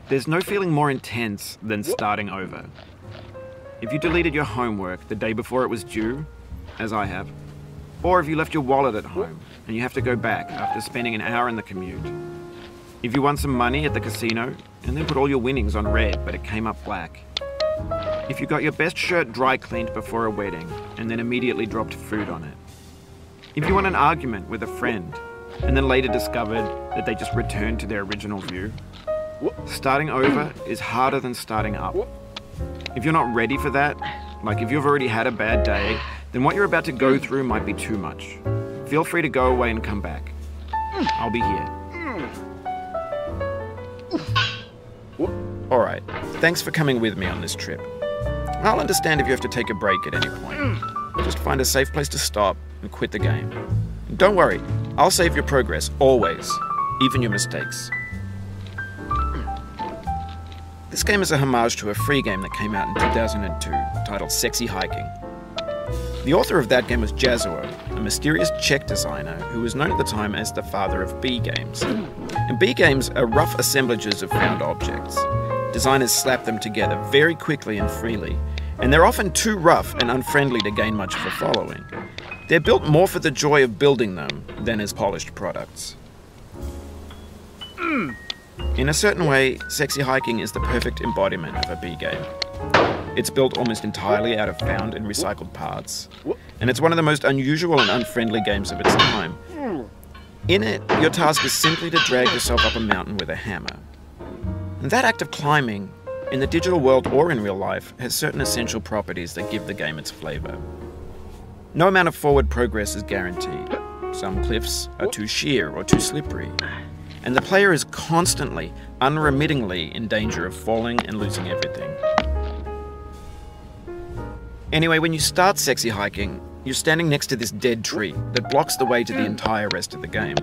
There's no feeling more intense than starting over. If you deleted your homework the day before it was due, as I have, or if you left your wallet at home and you have to go back after spending an hour in the commute. If you won some money at the casino and then put all your winnings on red but it came up black. If you got your best shirt dry cleaned before a wedding and then immediately dropped food on it. If you won an argument with a friend and then later discovered that they just returned to their original view. Starting over is harder than starting up. If you're not ready for that, like if you've already had a bad day, then what you're about to go through might be too much. Feel free to go away and come back. I'll be here. Alright, thanks for coming with me on this trip. I'll understand if you have to take a break at any point. Just find a safe place to stop and quit the game. And don't worry, I'll save your progress, always, even your mistakes. This game is a homage to a free game that came out in 2002, titled Sexy Hiking. The author of that game was Jazuo, a mysterious Czech designer who was known at the time as the father of B games. And B games are rough assemblages of found objects. Designers slap them together very quickly and freely, and they're often too rough and unfriendly to gain much of a following. They're built more for the joy of building them than as polished products. In a certain way, Sexy Hiking is the perfect embodiment of a B game. It's built almost entirely out of found and recycled parts, and it's one of the most unusual and unfriendly games of its time. In it, your task is simply to drag yourself up a mountain with a hammer. And that act of climbing, in the digital world or in real life, has certain essential properties that give the game its flavor. No amount of forward progress is guaranteed. Some cliffs are too sheer or too slippery. And the player is constantly, unremittingly in danger of falling and losing everything. Anyway, when you start Sexy Hiking, you're standing next to this dead tree that blocks the way to the entire rest of the game.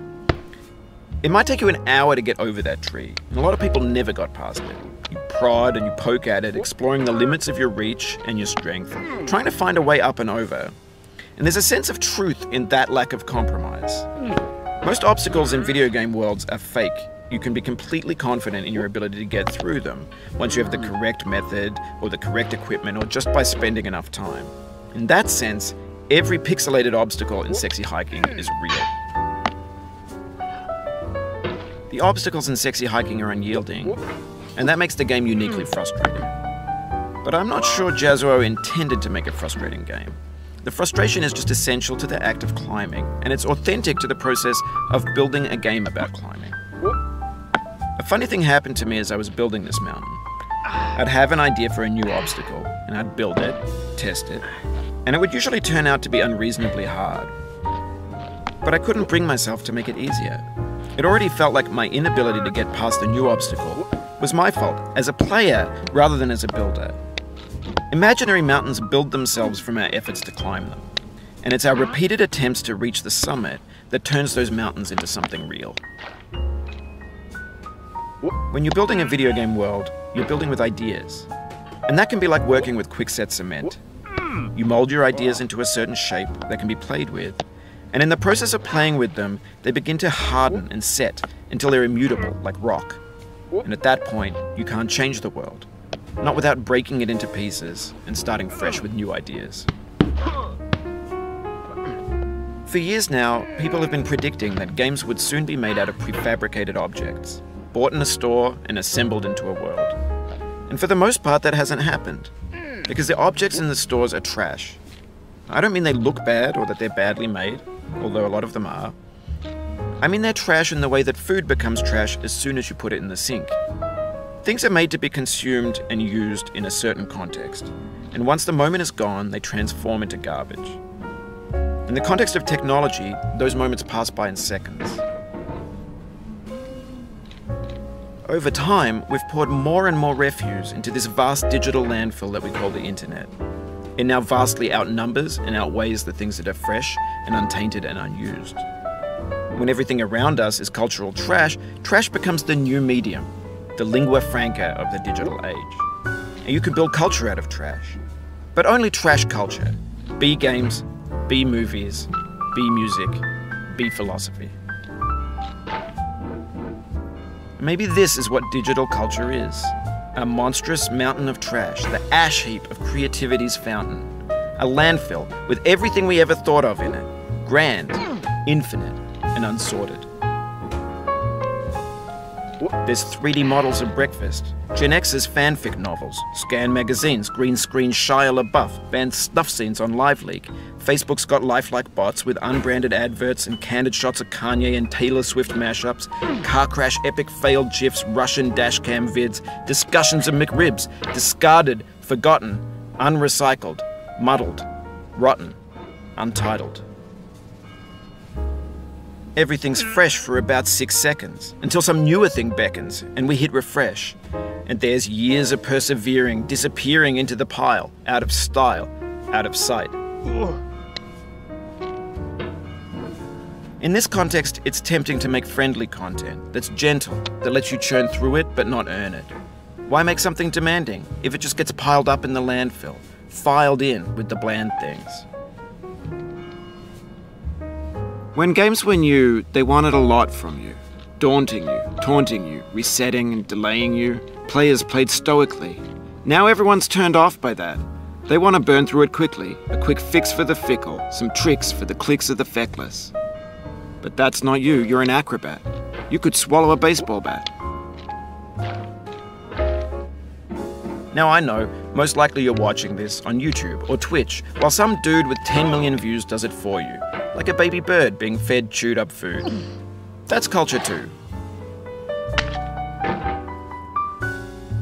It might take you an hour to get over that tree, and a lot of people never got past it. You prod and you poke at it, exploring the limits of your reach and your strength, trying to find a way up and over. And there's a sense of truth in that lack of compromise. Most obstacles in video game worlds are fake. You can be completely confident in your ability to get through them once you have the correct method or the correct equipment or just by spending enough time. In that sense, every pixelated obstacle in Sexy Hiking is real. The obstacles in Sexy Hiking are unyielding, and that makes the game uniquely frustrating. But I'm not sure Jazuo intended to make a frustrating game. The frustration is just essential to the act of climbing, and it's authentic to the process of building a game about climbing. A funny thing happened to me as I was building this mountain. I'd have an idea for a new obstacle, and I'd build it, test it, and it would usually turn out to be unreasonably hard. But I couldn't bring myself to make it easier. It already felt like my inability to get past the new obstacle was my fault, as a player rather than as a builder. Imaginary mountains build themselves from our efforts to climb them, and it's our repeated attempts to reach the summit that turns those mountains into something real. When you're building a video game world, you're building with ideas, and that can be like working with quickset cement. You mold your ideas into a certain shape that can be played with, and in the process of playing with them, they begin to harden and set until they're immutable, like rock. And at that point, you can't change the world. Not without breaking it into pieces and starting fresh with new ideas. For years now, people have been predicting that games would soon be made out of prefabricated objects, bought in a store and assembled into a world. And for the most part, that hasn't happened, because the objects in the stores are trash. I don't mean they look bad or that they're badly made, although a lot of them are. I mean they're trash in the way that food becomes trash as soon as you put it in the sink. Things are made to be consumed and used in a certain context, and once the moment is gone, they transform into garbage. In the context of technology, those moments pass by in seconds. Over time, we've poured more and more refuse into this vast digital landfill that we call the internet. It now vastly outnumbers and outweighs the things that are fresh and untainted and unused. When everything around us is cultural trash, trash becomes the new medium, the lingua franca of the digital age. And you can build culture out of trash. But only trash culture. Be games, be movies, be music, be philosophy. Maybe this is what digital culture is. A monstrous mountain of trash, the ash heap of creativity's fountain. A landfill with everything we ever thought of in it. Grand, infinite, and unsorted. There's 3D models of breakfast, Gen X's fanfic novels, scan magazines, green screen Shia LaBeouf, banned snuff scenes on LiveLeak. Facebook's got lifelike bots with unbranded adverts and candid shots of Kanye and Taylor Swift mashups, car crash epic failed GIFs, Russian dashcam vids, discussions of McRibs, discarded, forgotten, unrecycled, muddled, rotten, untitled. Everything's fresh for about 6 seconds, until some newer thing beckons, and we hit refresh. And there's years of persevering, disappearing into the pile, out of style, out of sight. In this context, it's tempting to make friendly content that's gentle, that lets you churn through it but not earn it. Why make something demanding if it just gets piled up in the landfill, filed in with the bland things? When games were new, they wanted a lot from you. Daunting you, taunting you, resetting and delaying you. Players played stoically. Now everyone's turned off by that. They want to burn through it quickly. A quick fix for the fickle, some tricks for the clicks of the feckless. But that's not you, you're an acrobat. You could swallow a baseball bat. Now I know, most likely you're watching this on YouTube or Twitch, while some dude with 10 million views does it for you. Like a baby bird being fed chewed up food. That's culture too.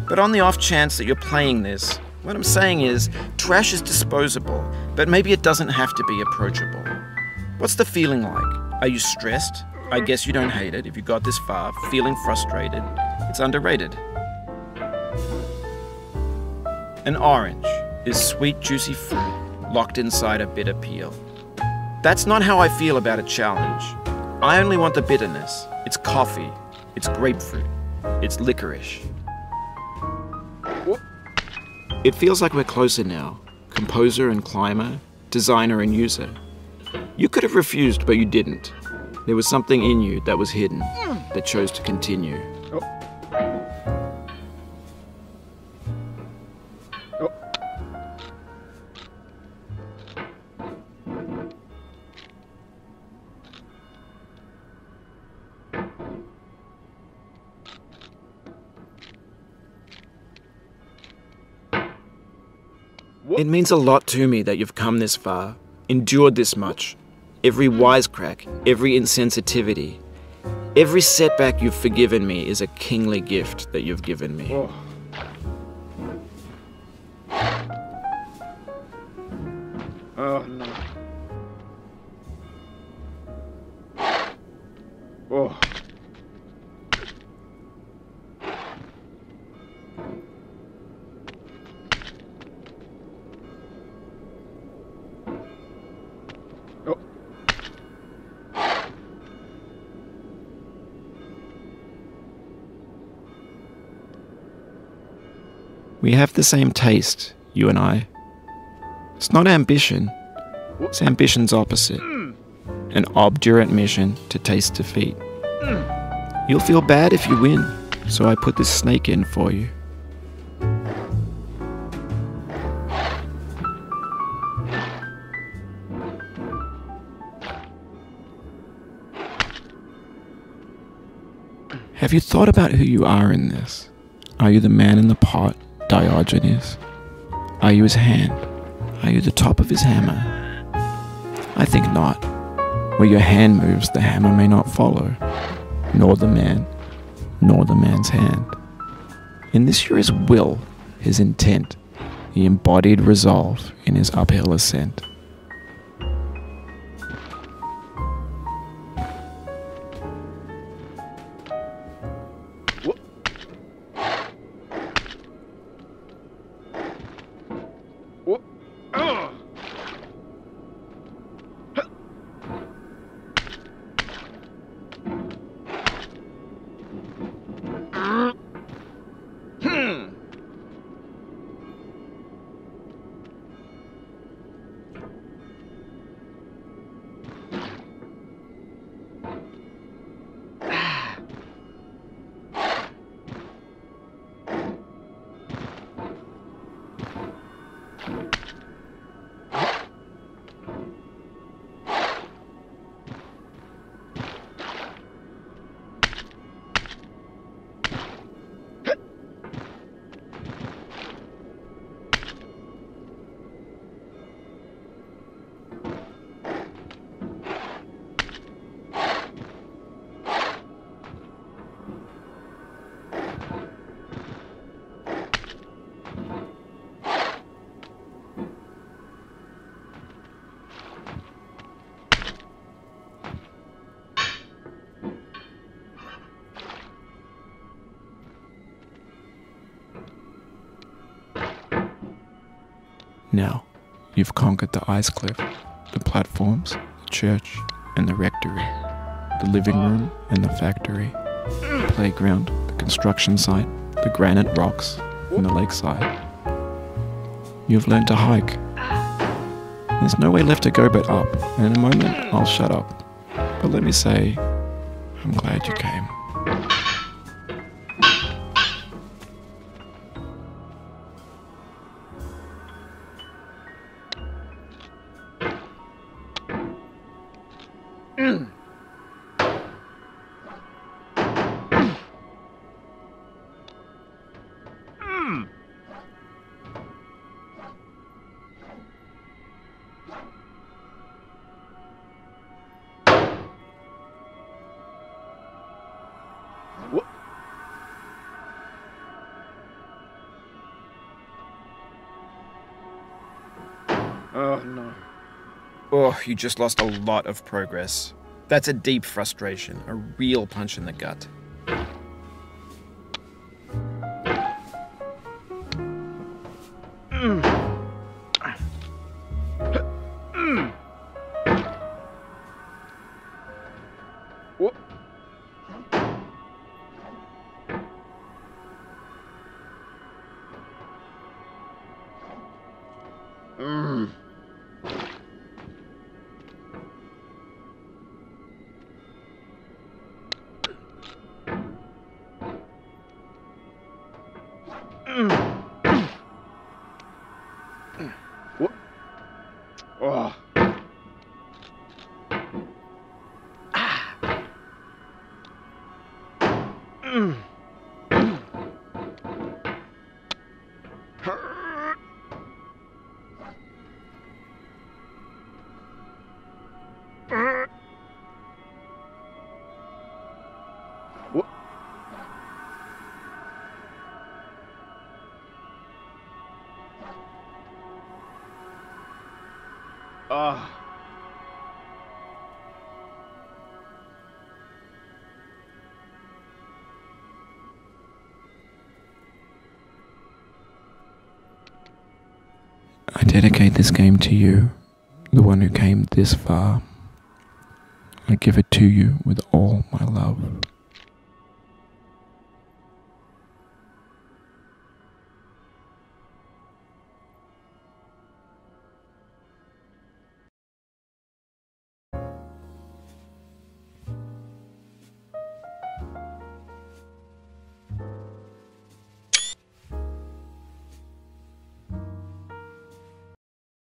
But on the off chance that you're playing this, what I'm saying is, trash is disposable, but maybe it doesn't have to be approachable. What's the feeling like? Are you stressed? I guess you don't hate it if you got this far. Feeling frustrated? It's underrated. An orange is sweet, juicy fruit locked inside a bitter peel. That's not how I feel about a challenge. I only want the bitterness. It's coffee. It's grapefruit. It's licorice. It feels like we're closer now. Composer and climber, designer and user. You could have refused, but you didn't. There was something in you that was hidden, that chose to continue. It means a lot to me that you've come this far, endured this much. Every wisecrack, every insensitivity, every setback you've forgiven me is a kingly gift that you've given me. Oh. Oh no. Oh. We have the same taste, you and I. It's not ambition. It's ambition's opposite. An obdurate mission to taste defeat. You'll feel bad if you win, so I put this snake in for you. Have you thought about who you are in this? Are you the man in the pot, Diogenes? Are you his hand? Are you the top of his hammer? I think not. Where your hand moves, the hammer may not follow, nor the man, nor the man's hand. In this you're his will, his intent, the embodied resolve in his uphill ascent. Now, you've conquered the ice cliff, the platforms, the church, and the rectory, the living room and the factory, the playground, the construction site, the granite rocks, and the lakeside. You've learned to hike. There's no way left to go but up, and in a moment, I'll shut up. But let me say, I'm glad you came. Oh no. Oh, you just lost a lot of progress. That's a deep frustration, a real punch in the gut. Oh. I dedicate this game to you, the one who came this far. I give it to you with all my love.